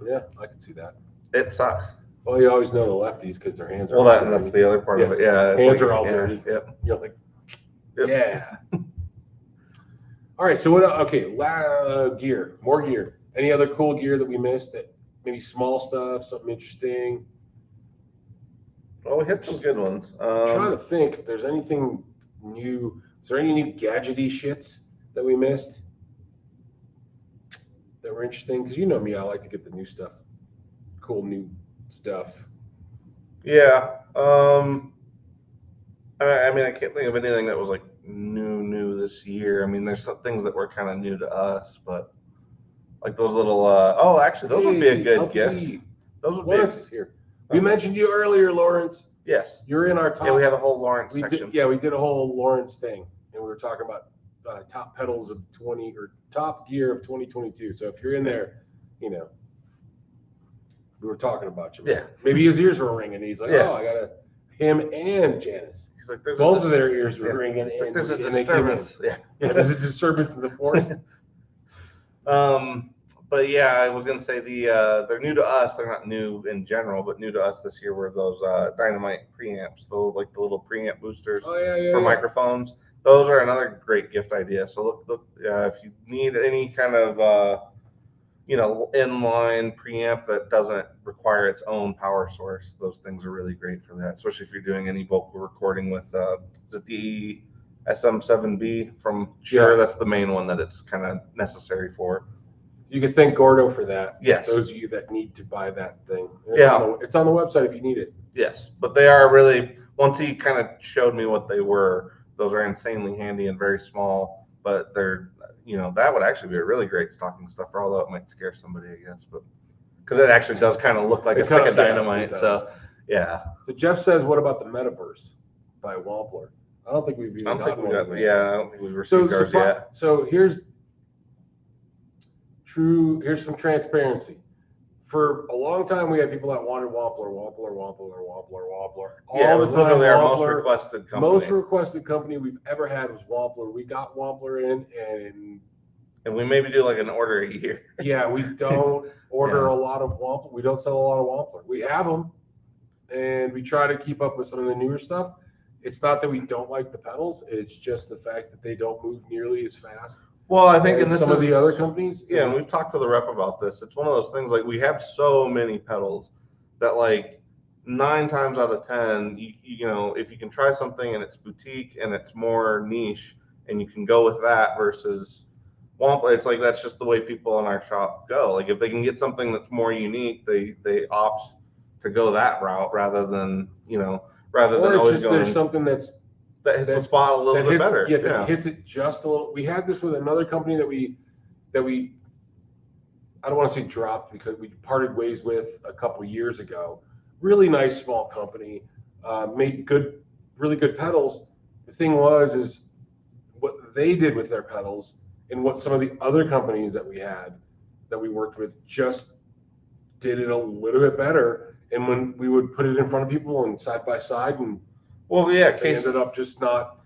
Yeah, I can see that. It sucks. Well, you always know the lefties because their hands are. Well, that's the other part of it. Yeah, hands are all dirty. Yep. You're like, Yep. yeah. All right, so what? Okay, gear, more gear. Any other cool gear that we missed? That maybe small stuff, something interesting. Well, we hit some good ones. I'm trying to think if there's anything new. Is there any new gadgety shits that we missed that were interesting? Because you know me, I like to get the new stuff, cool new stuff. Yeah. I mean, I can't think of anything that was like new this year. I mean, there's some things that were kind of new to us, but like those little. Actually, those would be a good gift. Those would Lawrence is here. We mentioned you earlier, Lawrence. Yes. You're in our top. Yeah, we had a whole Lawrence section. We did a whole Lawrence thing, and we were talking about top pedals of 20 or top gear of 2022. So if you're in there, we were talking about you. Yeah. Maybe his ears were ringing. And he's like, oh, I got him and Janice. He's like, both of their ears were ringing, and there's a disturbance. Yeah. There's a disturbance in the force. But yeah, I was gonna say they're new to us. They're not new in general, but new to us this year were those Dynamite preamps, like the little preamp boosters for microphones. Those are another great gift idea. So look, if you need any kind of inline preamp that doesn't require its own power source, those things are really great for that. Especially if you're doing any vocal recording with the SM7B from Shure. That's the main one that it's kind of necessary for. You can thank Gordo for that. Yes. Those of you that need to buy that thing. It's on the website if you need it. Yes. But they are really, once he kind of showed me what they were, those are insanely handy and very small, but they're, that would actually be a really great stocking stuffer, although it might scare somebody, I guess, but because it actually does kind of look like a stick of dynamite. So, yeah. So Jeff says, what about the Metaverse by Wampler? I don't think we've even I don't think we've received ours yet. So here's some transparency. For a long time, we had people that wanted Wampler. Yeah, it was literally our most requested company. Most requested company we've ever had was Wampler. We got Wampler in, and we maybe do like an order a year. Yeah, we don't order a lot of Wampler. We don't sell a lot of Wampler. We have them, and we try to keep up with some of the newer stuff. It's not that we don't like the pedals. It's just the fact that they don't move nearly as fast. Well, I think in some of the other companies. Yeah, and we've talked to the rep about this. It's one of those things, like we have so many pedals that like 9 times out of 10, if you can try something and it's boutique and it's more niche and you can go with that versus Wampler, it's like that's just the way people in our shop go. Like if they can get something that's more unique, they opt to go that route rather than always going. There's something that hits the spot a little bit better. Yeah, that hits it just a little. We had this with another company that we I don't want to say dropped because we parted ways with a couple years ago. Really nice small company, made really good pedals. The thing is what they did with their pedals and what some of the other companies that we had that we worked with just did it a little bit better. And when we would put it in front of people and side by side and they ended up just not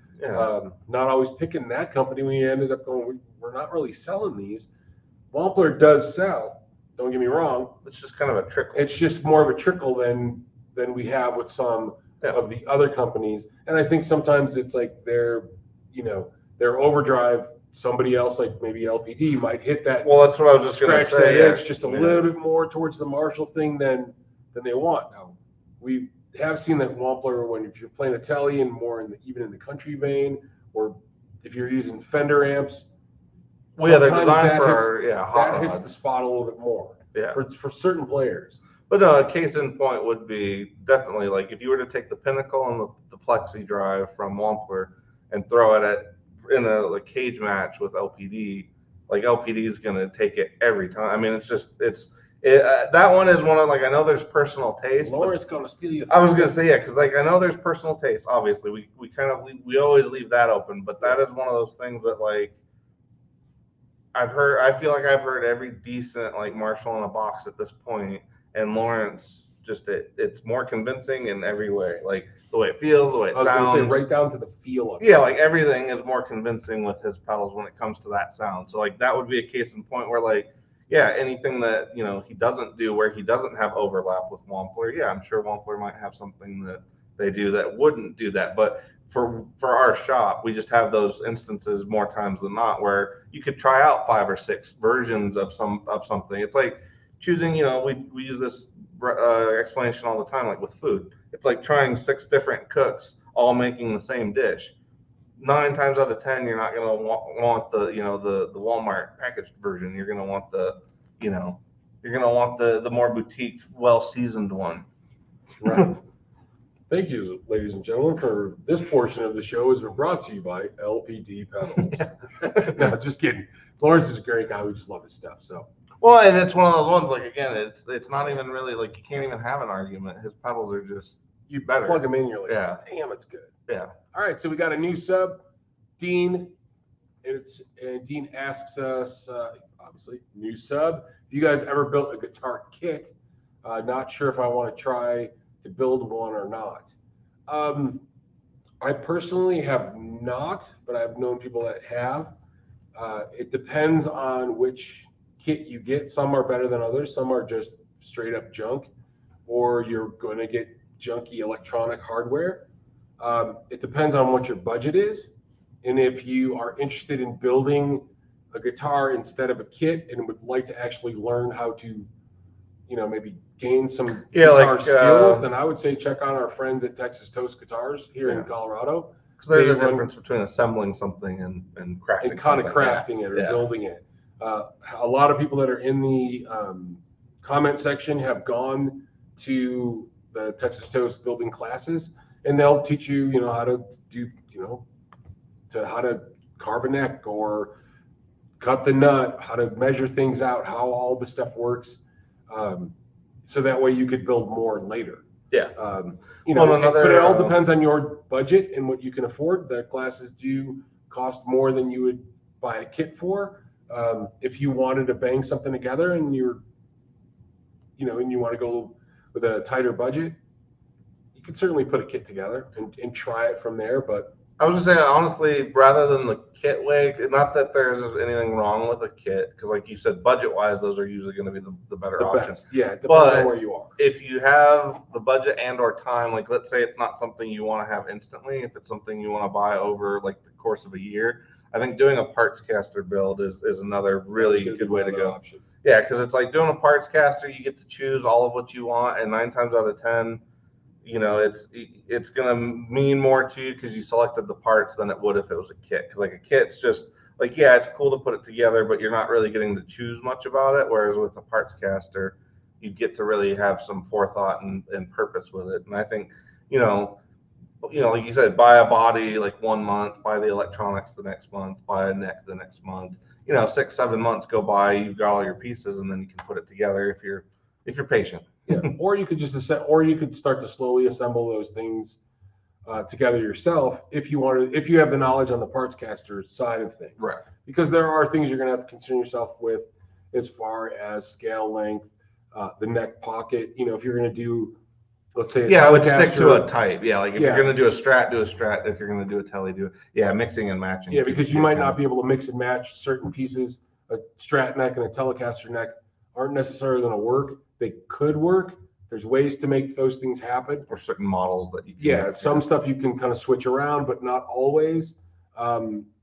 always picking that company. We ended up going, we're not really selling these. Wampler does sell, don't get me wrong. It's just kind of a trickle. It's just more of a trickle than we have with some of the other companies. And I think sometimes it's like they're, their overdrive, somebody else like maybe LPD might hit that. Well, that's what I was just going to Scratch say. that itch just a little bit more towards the Marshall thing than they want. Now, we have seen that Wampler when if you're playing a telly and more even in the country vein, or if you're using Fender amps. Well, yeah, they're designed for that hits the spot a little bit more. Yeah. For certain players. But no, a case in point would be definitely like if you were to take the Pinnacle and the Plexi drive from Wampler and throw it in a cage match with LPD, like LPD is going to take it every time. I mean, that one is one of I know there's personal taste. Lawrence going to steal you. I was going to say, because I know there's personal taste. Obviously, we always leave that open, but that is one of those things that I feel like I've heard every decent Marshall in a box at this point, and Lawrence it's more convincing in every way, the way it feels, the way it sounds. I was going to say right down to the feel of it. Yeah, everything is more convincing with his pedals when it comes to that sound. So that would be a case in point where anything that he doesn't do where he doesn't have overlap with Wampler. Yeah, I'm sure Wampler might have something that they do that wouldn't do that, but for our shop, we just have those instances more times than not where you could try out 5 or 6 versions of something. It's like choosing, we use this explanation all the time, with food. It's like trying 6 different cooks all making the same dish. 9 times out of 10, you're not going to want the Walmart packaged version. You're going to want the more boutique, well seasoned one. Right. Thank you, ladies and gentlemen, for this portion of the show has been brought to you by LPD pedals. No, just kidding. Lawrence is a great guy. We just love his stuff. So. Well, and it's one of those ones. Again, it's not even really you can't even have an argument. His pedals are just you better plug them in. You're like, yeah, damn, it's good. Yeah. All right, so we got a new sub, Dean. And Dean asks us, obviously, new sub. If you guys ever built a guitar kit, not sure if I want to try to build one or not. I personally have not, but I've known people that have. It depends on which kit you get. Some are better than others. Some are just straight up junk, or you're going to get junky electronic hardware. It depends on what your budget is. And if you are interested in building a guitar instead of a kit and would like to actually learn how to, maybe gain some guitar skills, then I would say check out our friends at Texas Toast Guitars here in Colorado. Because there's a difference between assembling something and crafting and kind of crafting it or building it. A lot of people that are in the comment section have gone to the Texas Toast building classes, and they'll teach you, how to do, how to carve a neck or cut the nut, how to measure things out, how all the stuff works. So that way you could build more later. Yeah. But it all depends on your budget and what you can afford. The classes do cost more than you would buy a kit for. If you wanted to bang something together and and you want to go with a tighter budget, you could certainly put a kit together and try it from there. But I was just saying, honestly, rather than the kit way, not that there's anything wrong with a kit, because like you said, budget-wise, those are usually going to be the better options. Best. Yeah, it depends on where you are. If you have the budget and or time, let's say it's not something you want to have instantly, if it's something you want to buy over the course of a year, I think doing a parts caster build is another really good way to go. Option. Yeah, because it's like doing a parts caster, you get to choose all of what you want, and 9 times out of 10, it's gonna mean more to you because you selected the parts than it would if it was a kit. Because a kit's just it's cool to put it together, but you're not really getting to choose much about it. Whereas with a parts caster, you get to really have some forethought and purpose with it. And I think, like you said, buy a body 1 month, buy the electronics the next month, buy a neck the next month. 6-7 months go by, you've got all your pieces, and then you can put it together if you're patient. Yeah, or you could start to slowly assemble those things together yourself if you have the knowledge on the parts caster side of things. Right. Because there are things you're going to have to concern yourself with as far as scale length, the neck pocket. If you're going to do, let's say, I would stick to a type. Yeah, if you're going to do a Strat, do a Strat. If you're going to do a Tele, do it. Yeah, mixing and matching. Yeah, because you might not be able to mix and match certain pieces. A Strat neck and a Telecaster neck aren't necessarily going to work. They could work. There's ways to make those things happen. Or certain models that you can some stuff you can kind of switch around, but not always.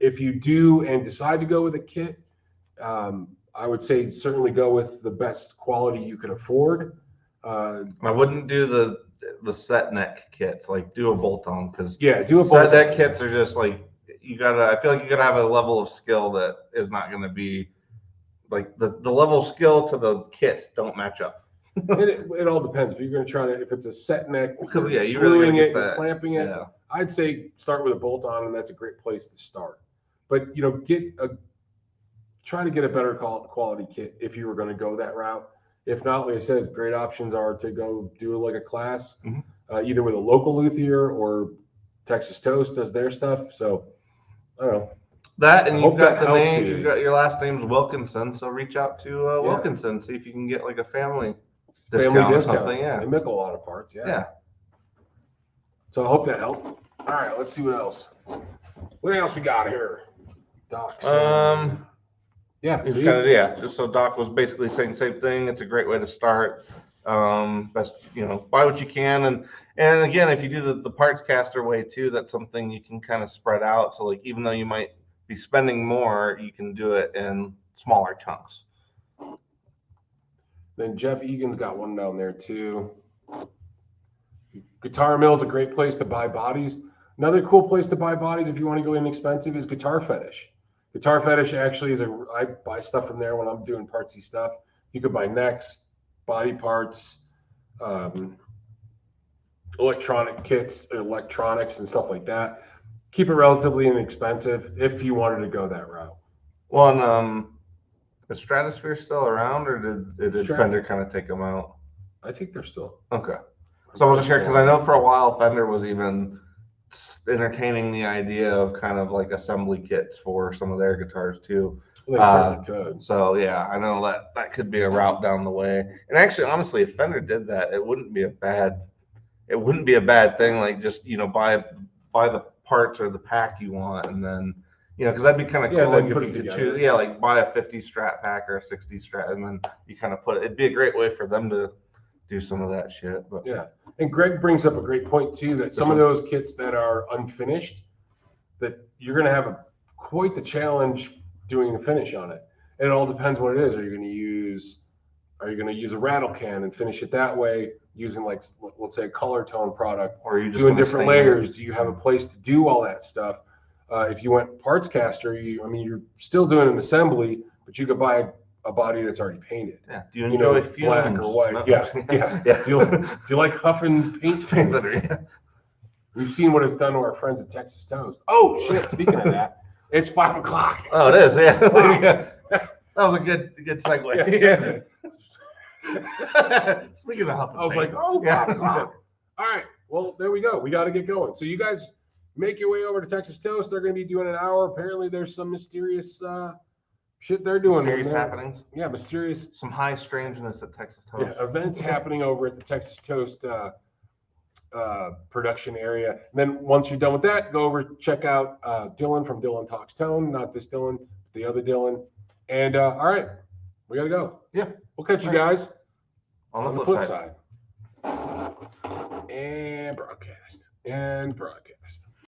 If you do and decide to go with a kit, I would say certainly go with the best quality you can afford. I wouldn't do the set neck kits, like do a bolt on, because do a set neck kits are just like, I feel like you gotta have a level of skill that is not gonna be like the level of skill to the kits don't match up. It all depends. If you're going to try to, if it's a set neck, because you're really gluing get it, that, you're clamping it. Yeah. I'd say start with a bolt on, and that's a great place to start. But try to get a better quality kit if you were going to go that route. If not, like I said, great options are to go do like a class, either with a local luthier or Texas Toast does their stuff. So I don't know. That, and you've got the name, you've got your last name's Wilkinson, so reach out to Wilkinson, see if you can get like a family discount or something. Yeah, they make a lot of parts. Yeah. So I hope that helped. All right, let's see what else. What else we got here, Doc? Just so Doc was basically saying the same thing. It's a great way to start. Best, buy what you can, and again, if you do the parts caster way too, that's something you can kind of spread out. So like, even though you might be spending more, you can do it in smaller chunks. Then Jeff Egan's got one down there too. Guitar Mill is a great place to buy bodies. Another cool place to buy bodies if you want to go inexpensive is Guitar Fetish. Guitar Fetish actually I buy stuff from there when I'm doing partsy stuff. You could buy necks, body parts, electronic kits, electronics and stuff like that. Keep it relatively inexpensive if you wanted to go that route. Well, is Stratosphere still around, or did Fender kind of take them out? I think they're still. Okay. So I wasn't sure, because I know for a while Fender was even entertaining the idea of kind of like assembly kits for some of their guitars too. They certainly could. So yeah, I know that could be a route down the way. And actually, honestly, if Fender did that, it wouldn't be a bad thing. Like, just buy the parts or the pack you want, and then because that'd be kind of cool. Like, if you could choose, like buy a 50 Strat pack or a 60 Strat, and then you kind of it'd be a great way for them to do some of that shit. But yeah. And Greg brings up a great point too, that some of those kits that are unfinished, that you're going to have quite the challenge doing the finish on it. And it all depends what it is. Are you going to use a rattle can and finish it that way, using like, let's say, a color tone product, or are you just doing different layers? Do you have a place to do all that stuff? If you went parts caster, you're still doing an assembly, but you could buy a body that's already painted. Yeah. Do you enjoy fumes? Black or white? No. Yeah. Do you like huffing paint fumes? We've seen what it's done to our friends at Texas Toast. Oh shit! Speaking of that, it's 5 o'clock. Oh, it is. Yeah. That was a good segue. Yeah. Speaking of huffing, I was like, 5 o'clock. All right. Well, there we go. We got to get going. So you guys make your way over to Texas Toast. They're going to be doing an hour. Apparently, there's some mysterious shit they're doing. Mysterious happenings. Yeah, mysterious. Some high strangeness at Texas Toast. Yeah, events happening over at the Texas Toast production area. And then once you're done with that, go over, check out Dylan from Dylan Talks Tone. Not this Dylan, the other Dylan. And all right, we got to go. Yeah. We'll catch you guys on the flip side. And broadcast.